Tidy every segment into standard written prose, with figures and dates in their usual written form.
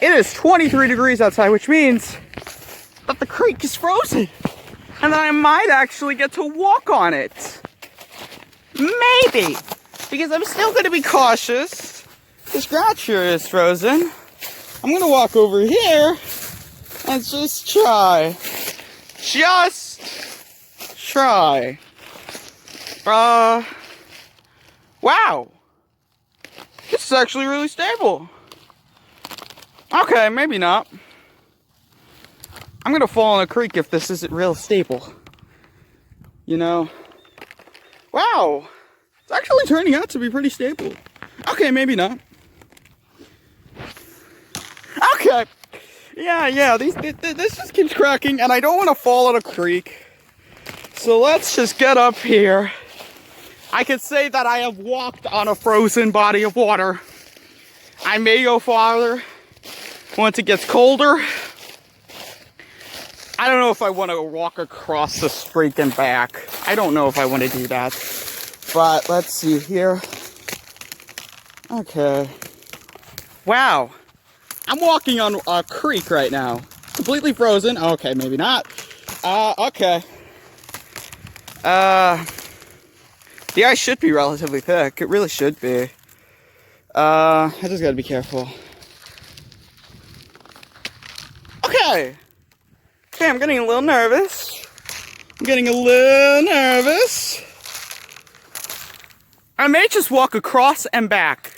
It is 23 degrees outside, which means that the creek is frozen. And that I might actually get to walk on it. Maybe. Because I'm still going to be cautious. This ground sure is frozen. I'm going to walk over here and just try. Just try. Wow. This is actually really stable. Okay, maybe not. I'm gonna fall in a creek if this isn't real stable. You know? Wow! It's actually turning out to be pretty stable. Okay, maybe not. Okay! Yeah, this just keeps cracking, and I don't want to fall in a creek. So let's just get up here. I could say that I have walked on a frozen body of water. I may go farther once it gets colder. I don't know if I want to walk across the street and back. I don't know if I want to do that. But let's see here. Okay. Wow. I'm walking on a creek right now. Completely frozen. Okay, maybe not. Okay. The ice should be relatively thick. It really should be. I just gotta be careful. Okay. Okay, I'm getting a little nervous. I may just walk across and back,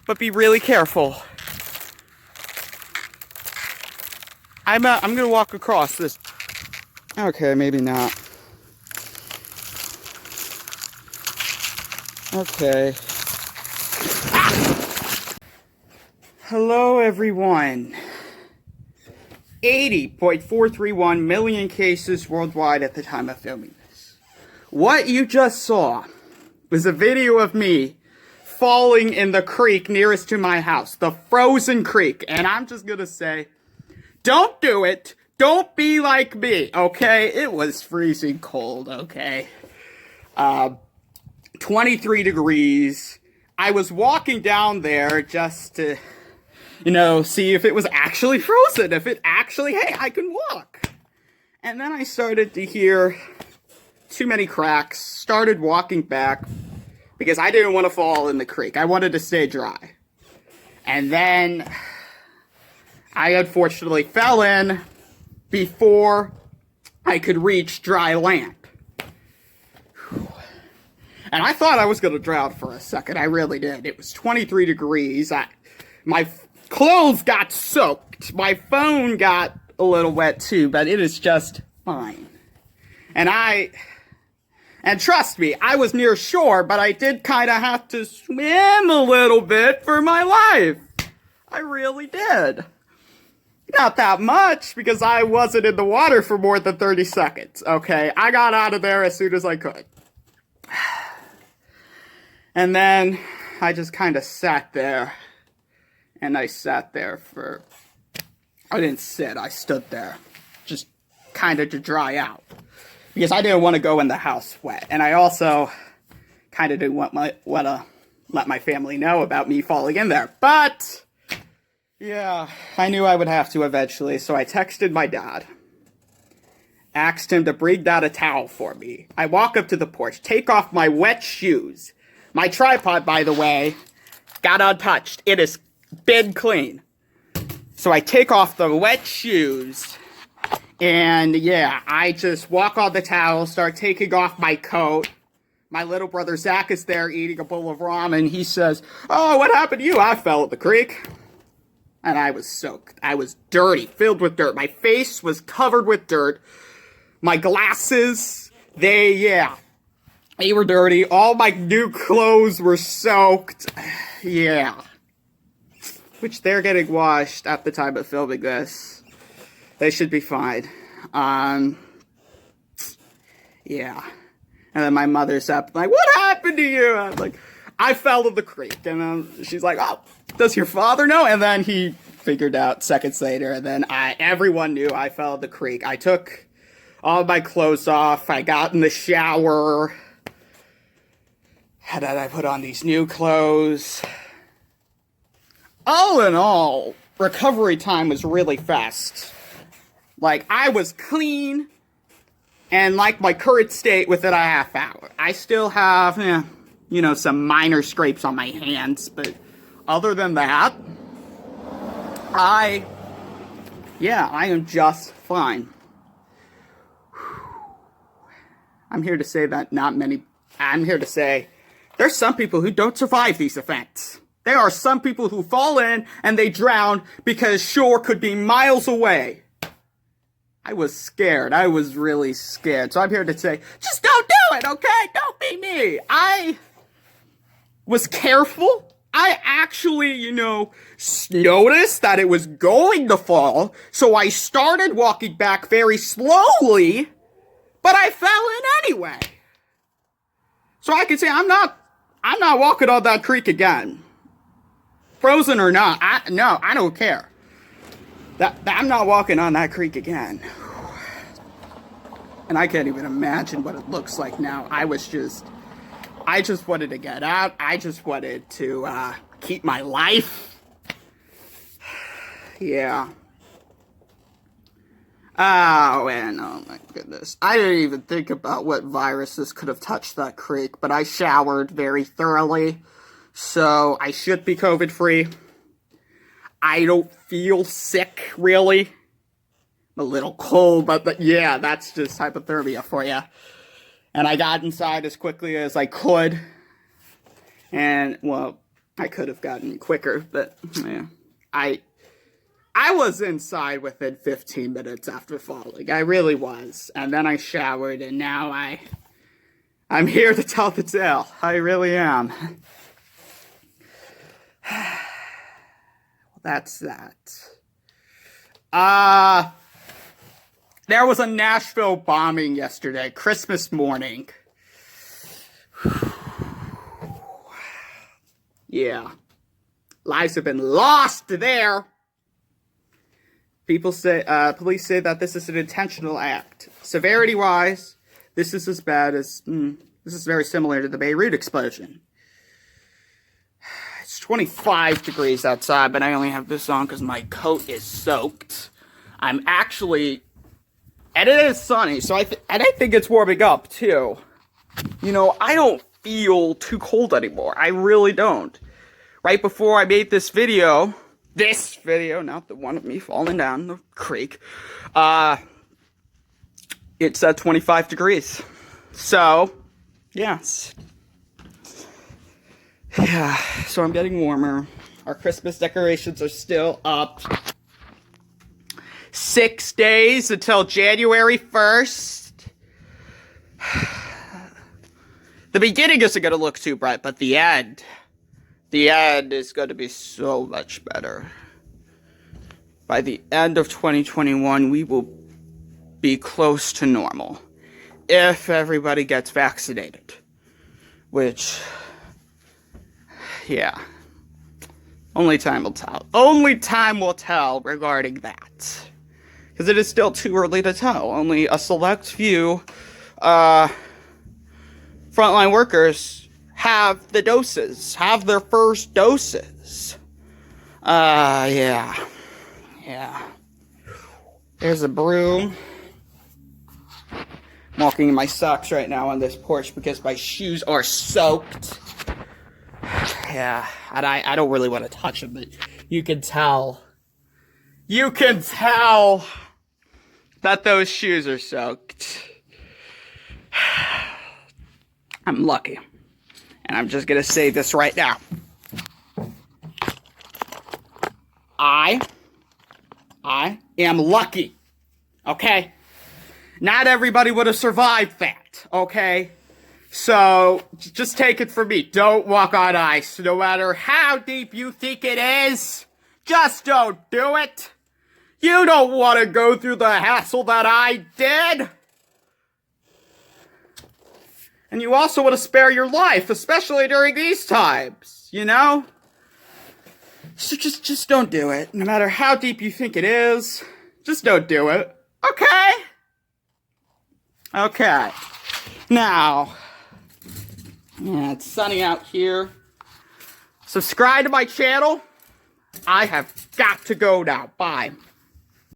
but be really careful. I'm gonna walk across this. Okay, maybe not. Okay. Hello, everyone. 80.431 million cases worldwide at the time of filming this. What you just saw was a video of me falling in the creek nearest to my house, the frozen creek. And I'm just gonna say, don't do it. Don't be like me, okay? It was freezing cold, okay? 23 degrees. I was walking down there just to, see if it was actually frozen, if it actually, hey, I can walk. And then I started to hear too many cracks, started walking back, because I didn't want to fall in the creek. I wanted to stay dry. And then I unfortunately fell in before I could reach dry land. And I thought I was going to drown for a second. I really did. It was 23 degrees. My clothes got soaked. My phone got a little wet too, but it is just fine. And trust me, I was near shore, but I did kind of have to swim a little bit for my life. I really did. Not that much, because I wasn't in the water for more than 30 seconds, okay? I got out of there as soon as I could. And then I just kind of sat there. And I sat there I didn't sit, I stood there. Just kind of to dry out. Because I didn't want to go in the house wet. And I also kind of didn't want to let my family know about me falling in there. But, yeah, I knew I would have to eventually. So I texted my dad. Asked him to bring out a towel for me. I walk up to the porch, take off my wet shoes. My tripod, by the way, got untouched. It has been clean. So I take off the wet shoes, and yeah, I just walk on the towel, start taking off my coat. My little brother Zach is there eating a bowl of ramen. He says, "Oh, what happened to you?" "I fell in the creek." And I was soaked. I was dirty, filled with dirt. My face was covered with dirt. My glasses, they were dirty. All my new clothes were soaked. Yeah. Which they're getting washed at the time of filming this. They should be fine. Yeah. And then my mother's up like, "What happened to you?" I'm like, "I fell in the creek." And then she's like, "Oh, does your father know?" And then he figured out seconds later. And then everyone knew I fell in the creek. I took all my clothes off. I got in the shower. And then I put on these new clothes. All in all, recovery time was really fast. Like, I was clean, and like my current state within a half hour. I still have, some minor scrapes on my hands, but other than that, I am just fine. I'm here to say there's some people who don't survive these events. There are some people who fall in and they drown because shore could be miles away. I was scared. I was really scared. So I'm here to say, just don't do it, okay? Don't be me. I was careful. I actually, noticed that it was going to fall. So I started walking back very slowly, but I fell in anyway. So I can say I'm not walking on that creek again. Frozen or not, I don't care. I'm not walking on that creek again. And I can't even imagine what it looks like now. I just wanted to get out. I just wanted to keep my life. Yeah. Oh, and oh my goodness. I didn't even think about what viruses could have touched that creek, but I showered very thoroughly, so I should be COVID-free. I don't feel sick, really. I'm a little cold, but yeah, that's just hypothermia for you. And I got inside as quickly as I could. And, well, I could have gotten quicker, but yeah. I was inside within 15 minutes after falling. I really was. And then I showered, and now I'm here to tell the tale. I really am. That's that. There was a Nashville bombing yesterday, Christmas morning. Yeah. Lives have been lost there. Police say that this is an intentional act. Severity-wise, this is as bad as, this is very similar to the Beirut explosion. It's 25 degrees outside, but I only have this on because my coat is soaked. And it is sunny, so I think it's warming up, too. I don't feel too cold anymore. I really don't. Right before I made this video, not the one of me falling down the creek, it's at 25 degrees. So, yes. Yeah, so I'm getting warmer. Our Christmas decorations are still up. 6 days until January 1st. The beginning isn't going to look too bright, but the end is going to be so much better. By the end of 2021, we will be close to normal. If everybody gets vaccinated. Which, yeah. Only time will tell. Only time will tell regarding that. Because it is still too early to tell. Only a select few frontline workers have the doses, have their first doses. Yeah. There's a broom. I'm walking in my socks right now on this porch because my shoes are soaked. Yeah, and I don't really want to touch them, but you can tell. You can tell that those shoes are soaked. I'm lucky. And I'm just going to say this right now. I am lucky. Okay? Not everybody would have survived that. Okay? So, just take it from me. Don't walk on ice. No matter how deep you think it is, just don't do it. You don't want to go through the hassle that I did. And you also want to spare your life, especially during these times, So just don't do it. No matter how deep you think it is, just don't do it. Okay? Okay. Now, yeah, it's sunny out here. Subscribe to my channel. I have got to go now. Bye.